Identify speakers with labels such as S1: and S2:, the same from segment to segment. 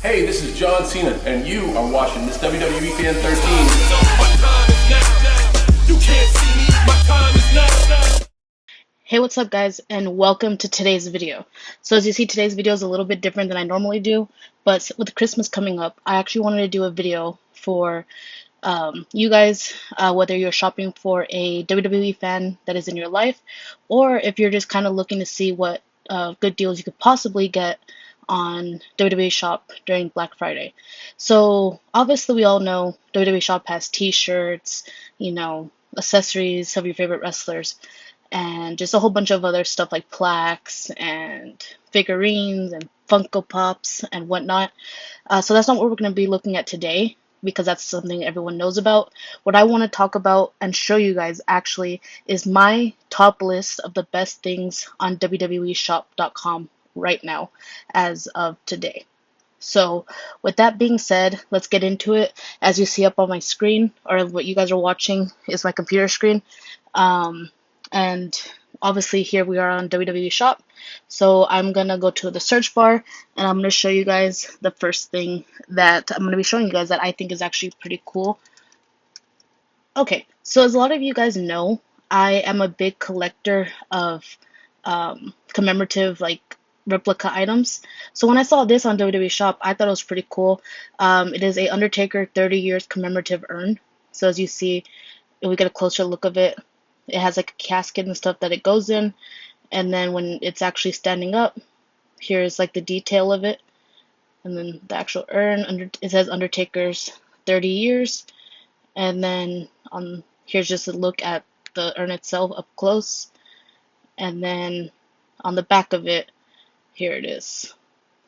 S1: Hey, this is John Cena, and you are watching this WWE Fan 13.
S2: Hey, what's up guys, and welcome to today's video. So as you see, today's video is a little bit different than I normally do, but with Christmas coming up, I actually wanted to do a video for you guys, whether you're shopping for a WWE fan that is in your life, or if you're just kind of looking to see what good deals you could possibly get on WWE Shop during Black Friday. So obviously we all know WWE Shop has t-shirts, accessories of your favorite wrestlers, and just a whole bunch of other stuff like plaques and figurines and Funko Pops and whatnot. So that's not what we're going to be looking at today, because that's something everyone knows about. What I want to talk about and show you guys actually is my top list of the best things on Wweshop.com right now as of today. So with that being said, let's get into it. As you see up on my screen, or what you guys are watching is my computer screen. And obviously here we are on WWE Shop. So I'm gonna go to the search bar and I'm gonna show you guys the first thing that I'm gonna be showing you guys that I think is actually pretty cool. Okay, so as a lot of you guys know, I am a big collector of commemorative replica items. So when I saw this on WWE Shop, I thought it was pretty cool. It is a Undertaker 30 years commemorative urn. So as you see, if we get a closer look of it, it has like a casket and stuff that it goes in, and then when it's actually standing up, here's like the detail of it, and then the actual urn. It says Undertaker's 30 years, and then here's just a look at the urn itself up close, and then on the back of it, here it is.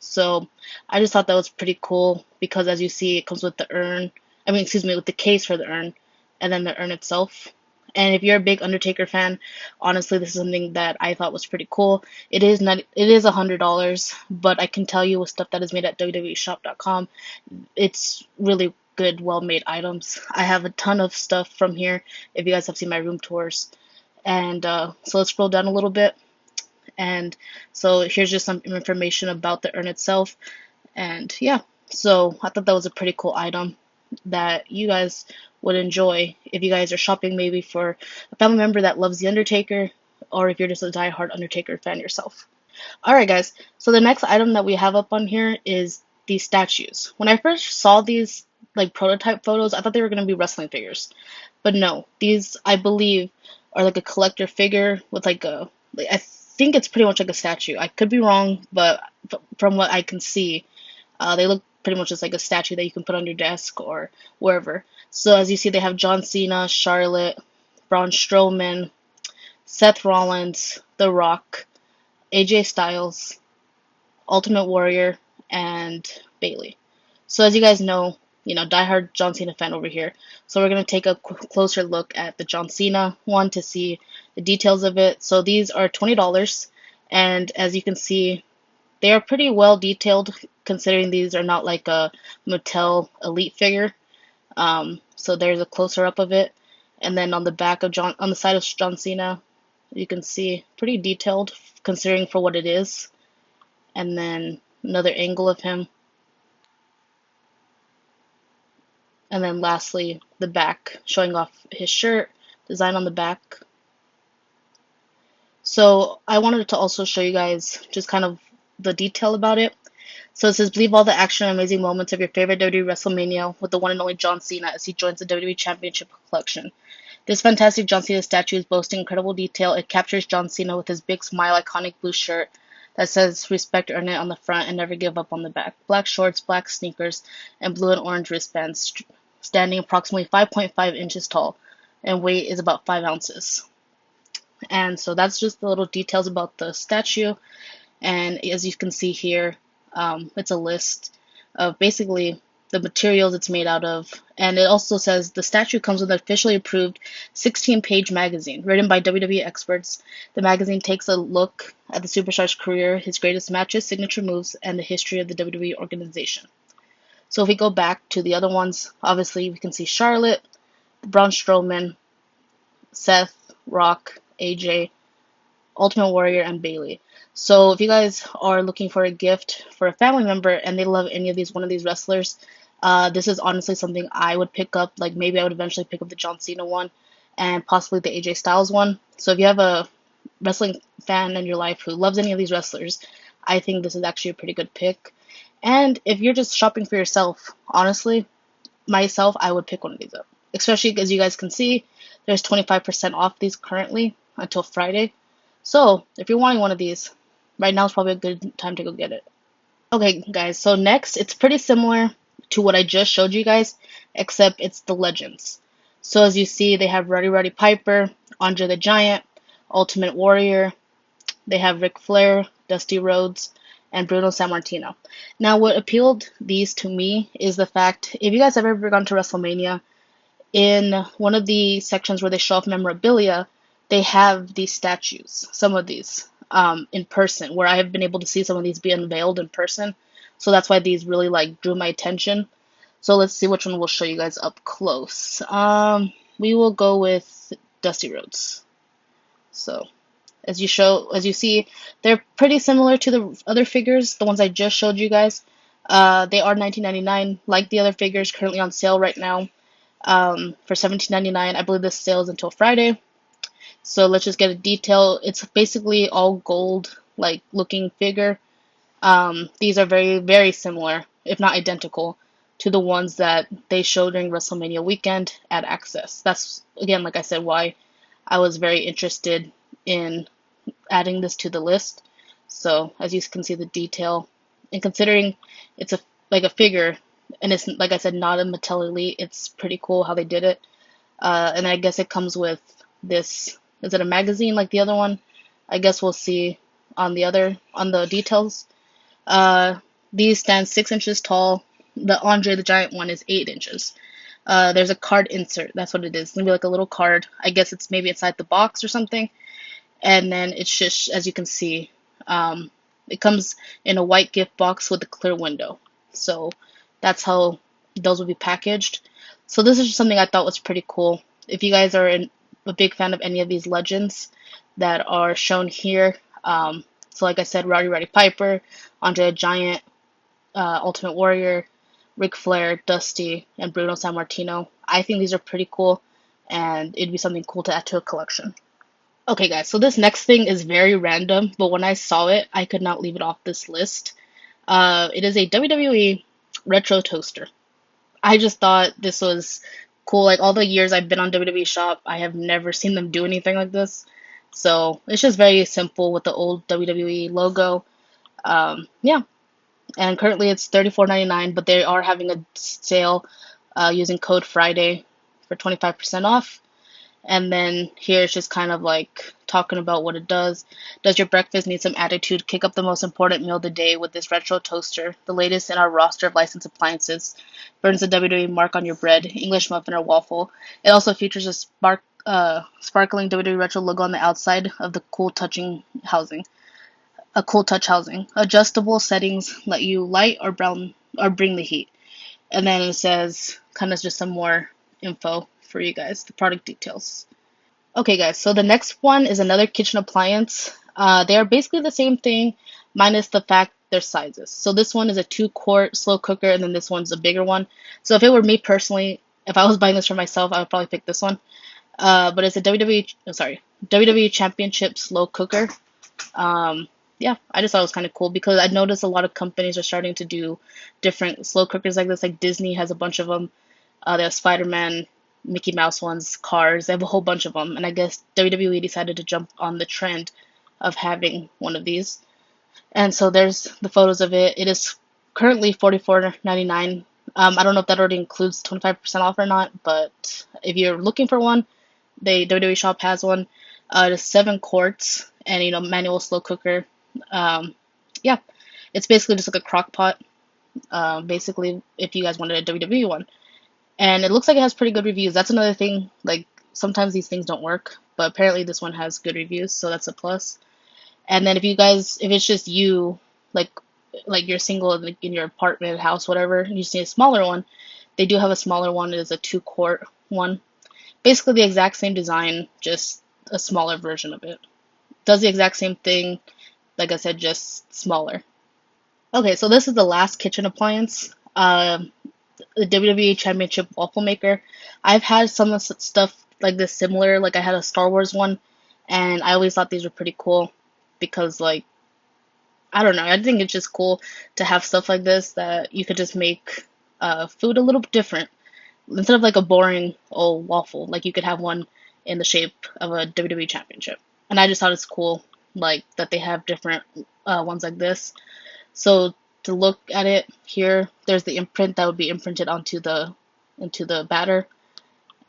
S2: So I just thought that was pretty cool because as you see, it comes with the urn. With the case for the urn, and then the urn itself. And if you're a big Undertaker fan, honestly, this is something that I thought was pretty cool. It is $100, but I can tell you with stuff that is made at www.shop.com, it's really good, well-made items. I have a ton of stuff from here if you guys have seen my room tours. And so let's scroll down a little bit. And so here's just some information about the urn itself. And yeah, so I thought that was a pretty cool item that you guys would enjoy if you guys are shopping maybe for a family member that loves The Undertaker, or if you're just a die-hard Undertaker fan yourself. Alright guys, so the next item that we have up on here is these statues. When I first saw these prototype photos, I thought they were going to be wrestling figures. But no, these I believe are like a collector figure with I think it's pretty much like a statue. I could be wrong, but from what I can see, they look pretty much just like a statue that you can put on your desk or wherever. So as you see, they have John Cena, Charlotte, Braun Strowman, Seth Rollins, The Rock, AJ Styles, Ultimate Warrior, and Bayley. So as you guys know, diehard John Cena fan over here. So we're going to take a closer look at the John Cena one to see the details of it. So these are $20, and as you can see, they are pretty well detailed, considering these are not like a Mattel Elite figure. So there's a closer up of it, and then on the side of John Cena, you can see pretty detailed, considering for what it is. And then another angle of him, and then lastly the back showing off his shirt design on the back. So I wanted to also show you guys just kind of the detail about it. So it says, believe all the action and amazing moments of your favorite WWE WrestleMania with the one and only John Cena as he joins the WWE Championship collection. This fantastic John Cena statue is boasting incredible detail. It captures John Cena with his big smile, iconic blue shirt that says respect earn it on the front and never give up on the back. Black shorts, black sneakers, and blue and orange wristbands, standing approximately 5.5 inches tall, and weight is about 5 ounces. And so that's just the little details about the statue. And as you can see here, it's a list of basically the materials it's made out of. And it also says the statue comes with an officially approved 16-page magazine written by WWE experts. The magazine takes a look at the superstar's career, his greatest matches, signature moves, and the history of the WWE organization. So if we go back to the other ones, obviously we can see Charlotte, Braun Strowman, Seth, Rock, AJ, Ultimate Warrior, and Bayley. So if you guys are looking for a gift for a family member and they love one of these wrestlers, this is honestly something I would pick up. Like maybe I would eventually pick up the John Cena one and possibly the AJ Styles one. So if you have a wrestling fan in your life who loves any of these wrestlers, I think this is actually a pretty good pick. And if you're just shopping for yourself, honestly, myself, I would pick one of these up. Especially as you guys can see, there's 25% off these currently until Friday. So if you're wanting one of these, right now is probably a good time to go get it. Okay, guys, so next, it's pretty similar to what I just showed you guys, except it's the Legends. So as you see, they have Roddy Piper, Andre the Giant, Ultimate Warrior, they have Ric Flair, Dusty Rhodes, and Bruno Sammartino. Now, what appealed these to me is the fact, if you guys have ever gone to WrestleMania, in one of the sections where they show off memorabilia, they have these statues, some of these, in person, where I have been able to see some of these be unveiled in person. So that's why these really like drew my attention. So let's see which one we'll show you guys up close. We will go with Dusty Rhodes. So as you see, they're pretty similar to the other figures, the ones I just showed you guys. They are $19.99, like the other figures, currently on sale right now. For $17.99. I believe this sale is until Friday. So let's just get a detail. It's basically all gold, like looking figure. These are very, very similar, if not identical, to the ones that they showed during WrestleMania weekend at Access. That's, again, like I said, why I was very interested in adding this to the list. So as you can see the detail, and considering it's a figure, and it's like I said, not a Mattel Elite, it's pretty cool how they did it. And I guess it comes with this. Is it a magazine like the other one? I guess we'll see on the details. Uh, these stand 6 inches tall. The Andre the Giant one is 8 inches. There's a card insert. That's what it is. It's gonna be like a little card. I guess it's maybe inside the box or something. And then it's just, as you can see, it comes in a white gift box with a clear window. So that's how those will be packaged. So this is just something I thought was pretty cool. If you guys are a big fan of any of these legends that are shown here, so like I said, Roddy Piper, Andre the Giant, Ultimate Warrior, Ric Flair, Dusty, and Bruno Sammartino, I think these are pretty cool, and it'd be something cool to add to a collection. Okay, guys, so this next thing is very random, but when I saw it, I could not leave it off this list. It is a WWE retro toaster. I just thought this was cool. Like all the years I've been on Wweshop, I have never seen them do anything like this. So it's just very simple with the old WWE logo. Yeah, and currently it's $34.99, but they are having a sale using code Friday for 25% off. And then here it's just kind of like talking about what it does. Does your breakfast need some attitude? Kick up the most important meal of the day with this retro toaster, the latest in our roster of licensed appliances. Burns the WWE mark on your bread, English muffin or waffle. It also features a sparkling WWE retro logo on the outside of the cool touching housing. A cool touch housing. Adjustable settings let you light or brown or bring the heat. And then it says kind of just some more info for you guys, the product details. Okay, guys, so the next one is another kitchen appliance. They are basically the same thing, minus the fact their sizes. So this one is a 2-quart slow cooker, and then this one's a bigger one. So if it were me personally, if I was buying this for myself, I would probably pick this one. But it's a WWE Championship slow cooker. Um, yeah, I just thought it was kind of cool because I noticed a lot of companies are starting to do different slow cookers like this. Like Disney has a bunch of them. They have Spider-Man, Mickey Mouse ones, Cars. They have a whole bunch of them. And I guess WWE decided to jump on the trend of having one of these. And so there's the photos of it. It is currently $44.99. I don't know if that already includes 25% off or not, but if you're looking for one, WWE Shop has one. It is 7 quarts and manual slow cooker. Um, yeah, it's basically just like a crock pot. Basically, if you guys wanted a WWE one, and it looks like it has pretty good reviews. That's another thing. Like sometimes these things don't work, but apparently this one has good reviews, so that's a plus. And then if it's just you, like you're single like in your apartment, house, whatever, and you just need a smaller one, they do have a smaller one. It is a 2-quart one. Basically the exact same design, just a smaller version of it. Does the exact same thing, like I said, just smaller. Okay, so this is the last kitchen appliance. The WWE Championship waffle maker. I've had some of stuff like this similar. Like I had a Star Wars one, and I always thought these were pretty cool because like I don't know, I think it's just cool to have stuff like this that you could just make food a little bit different instead of like a boring old waffle. Like you could have one in the shape of a WWE Championship, and I just thought it's cool like that they have different ones like this. So to look at it here, there's the imprint that would be imprinted onto the into the batter,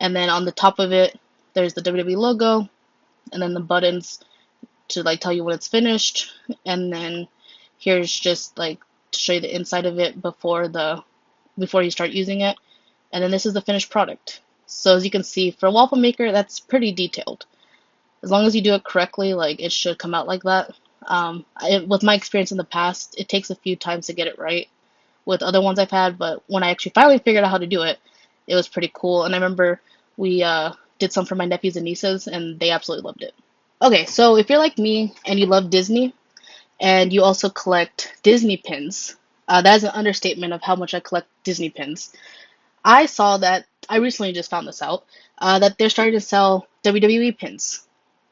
S2: and then on the top of it, there's the WWE logo, and then the buttons to like tell you when it's finished, and then here's just like to show you the inside of it before you start using it, and then this is the finished product. So as you can see, for a waffle maker, that's pretty detailed. As long as you do it correctly, like it should come out like that. With my experience in the past, it takes a few times to get it right with other ones I've had, but when I actually finally figured out how to do it, it was pretty cool. And I remember we did some for my nephews and nieces, and they absolutely loved it. Okay, so if you're like me and you love Disney and you also collect Disney pins, that is an understatement of how much I collect Disney pins. I saw that, I recently just found this out, that they're starting to sell WWE pins.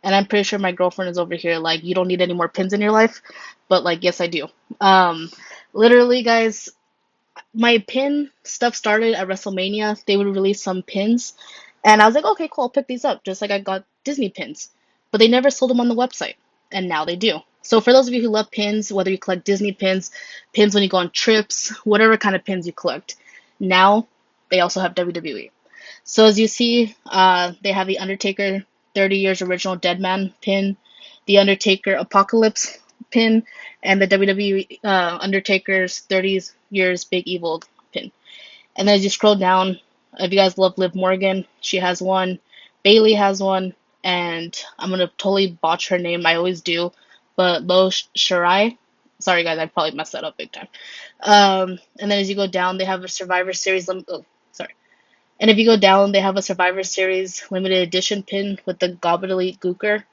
S2: And I'm pretty sure my girlfriend is over here like, you don't need any more pins in your life. But like, yes, I do. Um, Literally, guys, my pin stuff started at WrestleMania. They would release some pins. And I was like, okay, cool, I'll pick these up. Just like I got Disney pins. But they never sold them on the website. And now they do. So for those of you who love pins, whether you collect Disney pins, pins when you go on trips, whatever kind of pins you collect, now they also have WWE. So as you see, they have the Undertaker 30 years original Deadman pin, the Undertaker Apocalypse pin, and the WWE Undertaker's 30 years Big Evil pin. And then as you scroll down, if you guys love Liv Morgan, she has one, Bailey has one, and I'm gonna totally botch her name, I always do, but Lo Shirai. Sorry guys, I probably messed that up big time. And then as you go down, they have a Survivor Series. Oh, sorry. And if you go down, they have a Survivor Series limited edition pin with the Goblet Gooker.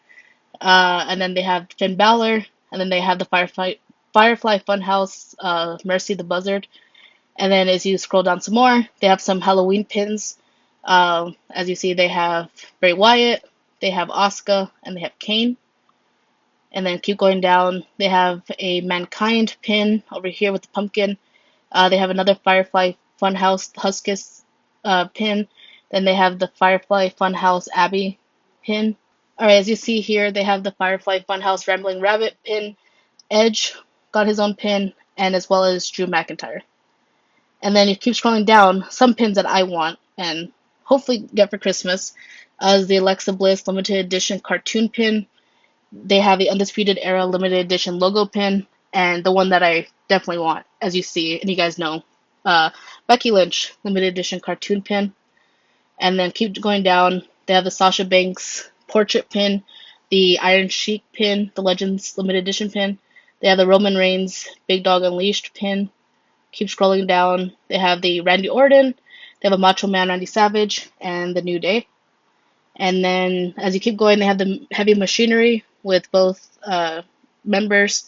S2: And then they have Finn Balor. And then they have the Firefly Funhouse, Mercy the Buzzard. And then as you scroll down some more, they have some Halloween pins. As you see, they have Bray Wyatt, they have Asuka, and they have Kane. And then keep going down, they have a Mankind pin over here with the pumpkin. They have another Firefly Funhouse Huskus pin. Then they have the Firefly Funhouse Abby pin. Alright, as you see here, they have the Firefly Funhouse Rambling Rabbit pin. Edge got his own pin, and as well as Drew McIntyre. And then you keep scrolling down, some pins that I want and hopefully get for Christmas is the Alexa Bliss limited edition cartoon pin. They have the Undisputed Era limited edition logo pin, and the one that I definitely want, as you see, and you guys know, Becky Lynch limited edition cartoon pin. And then keep going down, they have the Sasha Banks portrait pin, the Iron Sheik pin, the Legends limited edition pin. They have the Roman Reigns Big Dog Unleashed pin. Keep scrolling down, they have the Randy Orton, they have a Macho Man Randy Savage, and the New Day. And then as you keep going, they have the Heavy Machinery with both members.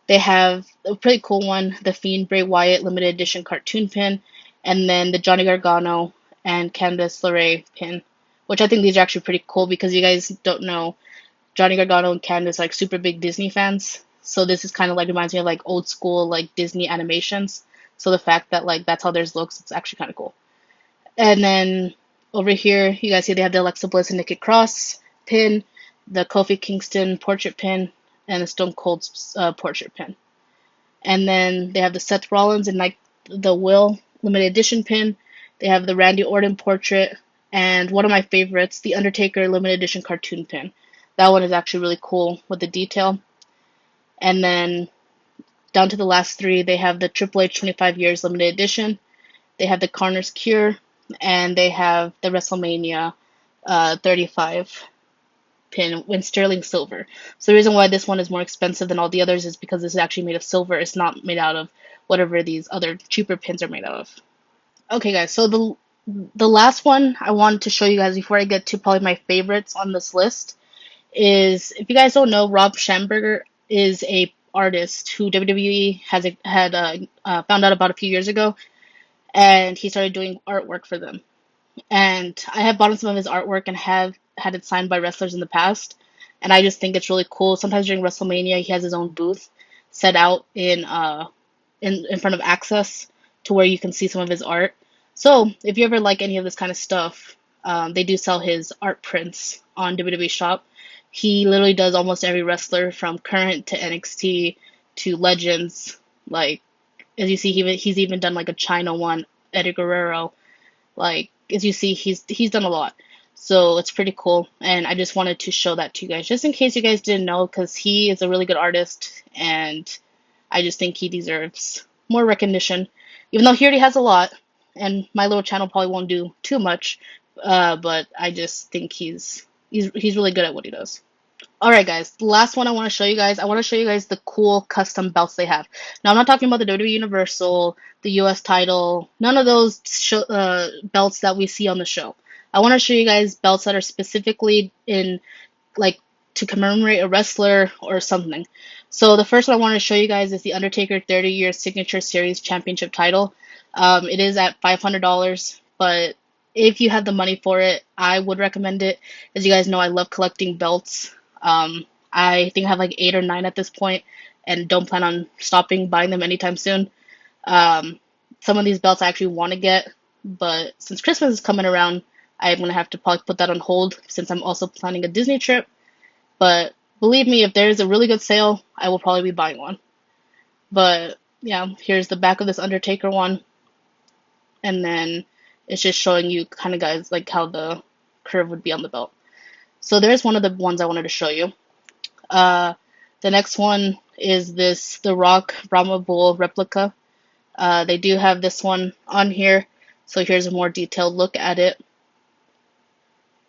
S2: They have a pretty cool one, the Fiend Bray Wyatt limited edition cartoon pin, and then the Johnny Gargano and Candice LeRae pin, which I think these are actually pretty cool because you guys don't know, Johnny Gargano and Candice are like super big Disney fans. So this is kind of like reminds me of like old school like Disney animations. So the fact that like that's how theirs looks, it's actually kind of cool. And then over here, you guys see they have the Alexa Bliss and Nikki Cross pin, the Kofi Kingston portrait pin, and the Stone Cold portrait pin. And then they have the Seth Rollins and like the Will limited edition pin. They have the Randy Orton portrait, and one of my favorites, the Undertaker limited edition cartoon pin. That one is actually really cool with the detail. And then down to the last three, they have the Triple H 25 years limited edition. They have the Connor's Cure, and they have the WrestleMania 35 pin in sterling silver. So the reason why this one is more expensive than all the others is because this is actually made of silver. It's not made out of whatever these other cheaper pins are made out of. Okay, guys, so the last one I wanted to show you guys before I get to probably my favorites on this list is, if you guys don't know, Rob Schamberger is a artist who WWE had found out about a few years ago, and he started doing artwork for them. And I have bought some of his artwork and have had it signed by wrestlers in the past, and I just think it's really cool. Sometimes during WrestleMania, he has his own booth set out in front of Access to where you can see some of his art. So if you ever like any of this kind of stuff, they do sell his art prints on Wweshop. He literally does almost every wrestler from current to NXT to Legends. Like as you see, he's even done like a China one, Eddie Guerrero. Like as you see, he's done a lot. So it's pretty cool, and I just wanted to show that to you guys, just in case you guys didn't know, because he is a really good artist, and I just think he deserves more recognition, even though he already has a lot, and my little channel probably won't do too much. But I just think he's really good at what he does. All right, guys. The last one I want to show you guys. I want to show you guys the cool custom belts they have. Now, I'm not talking about the WWE Universal, the US title, none of those belts that we see on the show. I want to show you guys belts that are specifically in like to commemorate a wrestler or something. So the first one I want to show you guys is the Undertaker 30-year Signature Series Championship title. It is at $500, but if you have the money for it, I would recommend it. As you guys know, I love collecting belts. I think I have like 8 or 9 at this point, and don't plan on stopping buying them anytime soon. Um, some of these belts I actually want to get, but since Christmas is coming around, I'm gonna have to probably put that on hold since I'm also planning a Disney trip. But believe me, if there's a really good sale, I will probably be buying one. But yeah, here's the back of this Undertaker one, and then it's just showing you kind of guys like how the curve would be on the belt. So there's one of the ones I wanted to show you. Uh, the next one is this The Rock Brahma Bull replica. They do have this one on here, so here's a more detailed look at it.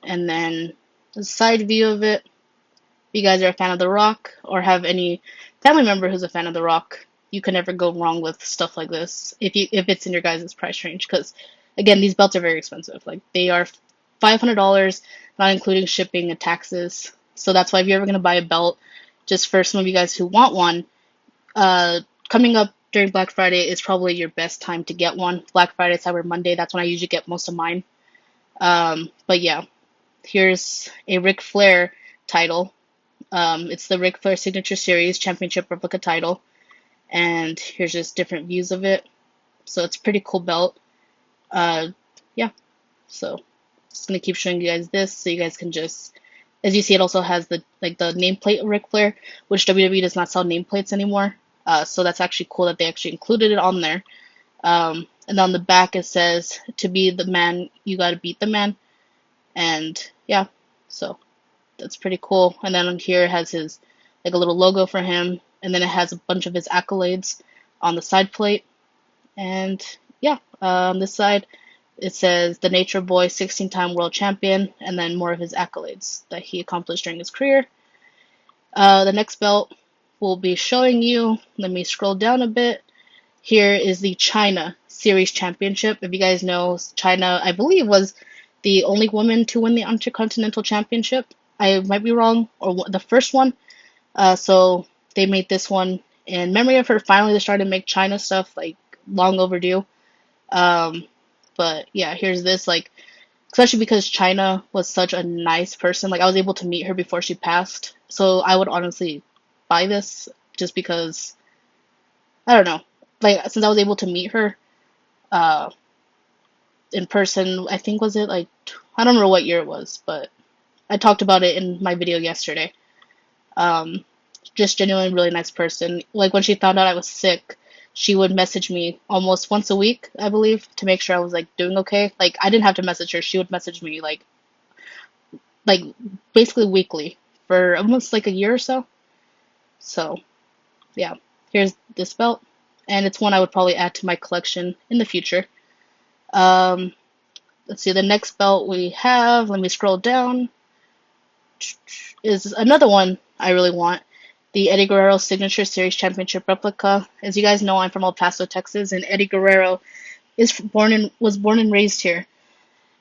S2: And then the side view of it. If you guys are a fan of The Rock or have any family member who's a fan of The Rock, you can never go wrong with stuff like this if it's in your guys' price range. Because again, these belts are very expensive. Like they are $500, not including shipping and taxes. So that's why if you're ever gonna buy a belt, just for some of you guys who want one, coming up during Black Friday is probably your best time to get one. Black Friday, Cyber Monday, that's when I usually get most of mine. But yeah, here's a Ric Flair title. It's the Ric Flair Signature Series Championship replica title, and here's just different views of it. So it's a pretty cool belt. Yeah, so just gonna keep showing you guys this, so you guys can just, as you see, it also has the nameplate of Ric Flair, which WWE does not sell nameplates anymore. So that's actually cool that they actually included it on there. And on the back it says, "To be the man, you gotta beat the man," and yeah, so. That's pretty cool. And then on here it has his like a little logo for him, and then it has a bunch of his accolades on the side plate. And yeah, on this side it says the Nature Boy 16-time world champion, and then more of his accolades that he accomplished during his career. The next belt we'll be showing you, let me scroll down a bit. Here is the China Series Championship. If you guys know, China, I believe, was the only woman to win the Intercontinental Championship. I might be wrong, or the first one. So they made this one in memory of her. Finally, they started to make China stuff, like long overdue. But yeah, here's this, like, especially because China was such a nice person. Like I was able to meet her before she passed, so I would honestly buy this just because I don't know. Like since I was able to meet her uh, in person, I think was it like I don't remember what year it was, but I talked about it in my video yesterday. Um, just genuinely really nice person. Like when she found out I was sick, she would message me almost once a week, I believe, to make sure I was like doing okay. Like I didn't have to message her; she would message me like basically weekly for almost like a year or so. So yeah, here's this belt, and it's one I would probably add to my collection in the future. Um, let's see, the next belt we have. Let me scroll down. Is another one I really want. The Eddie Guerrero Signature Series Championship replica. As you guys know, I'm from El Paso, Texas, and Eddie Guerrero was born and raised here,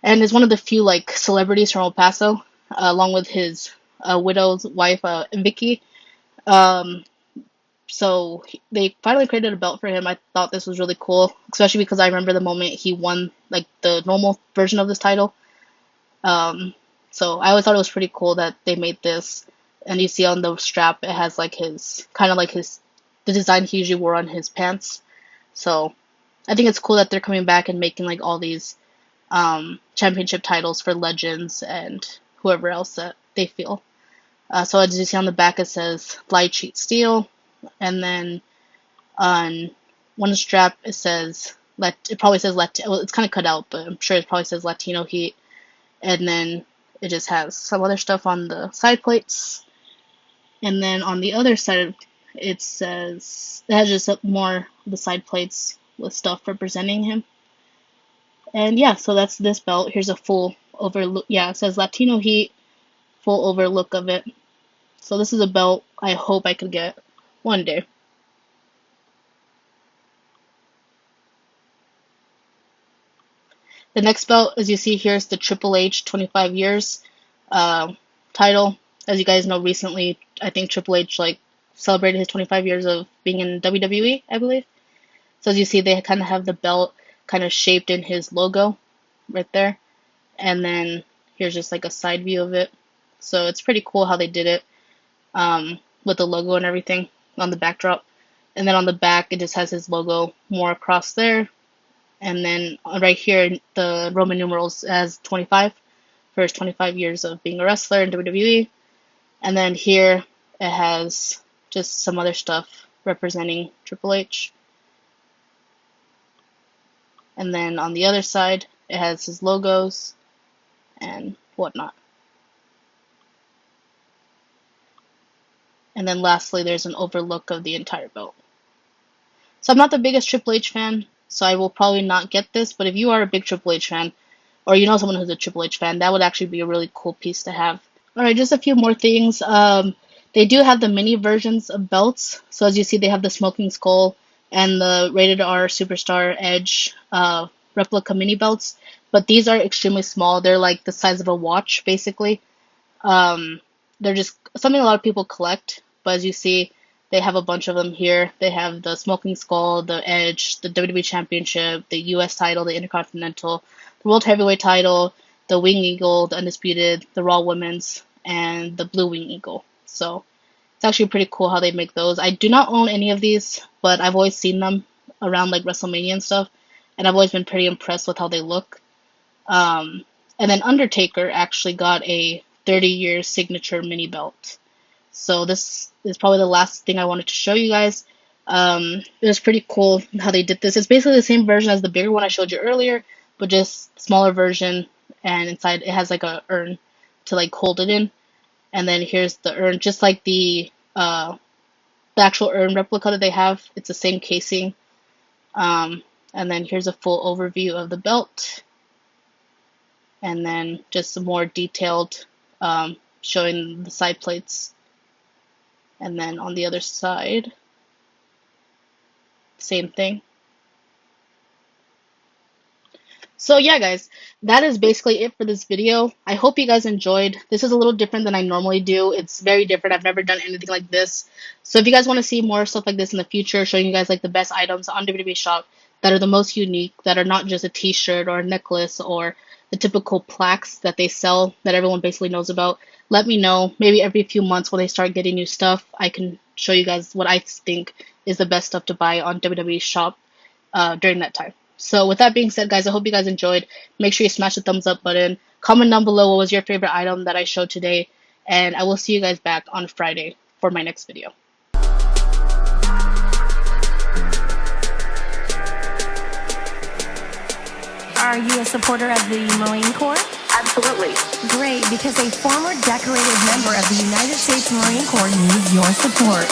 S2: and is one of the few like celebrities from El Paso, along with his widow's wife, Vicky. Um, So they finally created a belt for him. I thought this was really cool, especially because I remember the moment he won like the normal version of this title. So I always thought it was pretty cool that they made this. And you see on the strap, it has like his kind of like the design he usually wore on his pants. So I think it's cool that they're coming back and making like all these championship titles for legends and whoever else that they feel. So as you see on the back, it says Light Sheet Steel, and then on one strap it says it probably says well, it's kind of cut out, but I'm sure it probably says Latino Heat, and then it just has some other stuff on the side plates, and then on the other side it says it has just more of the side plates with stuff representing him. And yeah, so that's this belt. Here's a full overlook. Yeah, it says Latino Heat, full overlook of it. So this is a belt I hope I could get one day. The next belt, as you see here, is the Triple H 25 years title. As you guys know, recently I think Triple H like celebrated his 25 years of being in WWE, I believe. So as you see, they kind of have the belt kind of shaped in his logo right there. And then here's just like a side view of it. So it's pretty cool how they did it with the logo and everything on the backdrop. And then on the back, it just has his logo more across there. And then right here, the Roman numerals has 25 for his 25 years of being a wrestler in WWE. And then here, it has just some other stuff representing Triple H. And then on the other side, it has his logos and whatnot. And then lastly, there's an overlook of the entire belt. So I'm not the biggest Triple H fan, so I will probably not get this, but if you are a big Triple H fan, or you know someone who's a Triple H fan, that would actually be a really cool piece to have. Alright, just a few more things. They do have the mini versions of belts. So as you see, they have the Smoking Skull and the Rated R Superstar Edge replica mini belts. But these are extremely small. They're like the size of a watch, basically. They're just something a lot of people collect. But as you see, they have a bunch of them here. They have the Smoking Skull, the Edge, the WWE Championship, the US title, the Intercontinental, the World Heavyweight title, the Wing Eagle, the Undisputed, the Raw Women's, and the Blue Wing Eagle. So it's actually pretty cool how they make those. I do not own any of these, but I've always seen them around like WrestleMania and stuff, and I've always been pretty impressed with how they look. And then Undertaker actually got a 30-year signature mini belt. So this is probably the last thing I wanted to show you guys. It was pretty cool how they did this. It's basically the same version as the bigger one I showed you earlier, but just smaller version, and inside it has like a urn to like hold it in. And then here's the urn, just like the actual urn replica that they have. It's the same casing. And then here's a full overview of the belt. And then just some more detailed showing the side plates. And then on the other side, same thing. So yeah, guys, that is basically it for this video. I hope you guys enjoyed. This is a little different than I normally do. It's very different. I've never done anything like this. So if you guys want to see more stuff like this in the future, showing you guys like the best items on Wweshop that are the most unique, that are not just a t-shirt or a necklace or the typical plaques that they sell that everyone basically knows about, let me know. Maybe every few months when they start getting new stuff, I can show you guys what I think is the best stuff to buy on Wweshop during that time. So with that being said, guys, I hope you guys enjoyed. Make sure you smash the thumbs up button. Comment down below what was your favorite item that I showed today. And I will see you guys back on Friday for my next video.
S3: Are you a supporter of the Marine Corps?
S4: Absolutely.
S3: Great, because a former decorated member of the United States Marine Corps needs your support.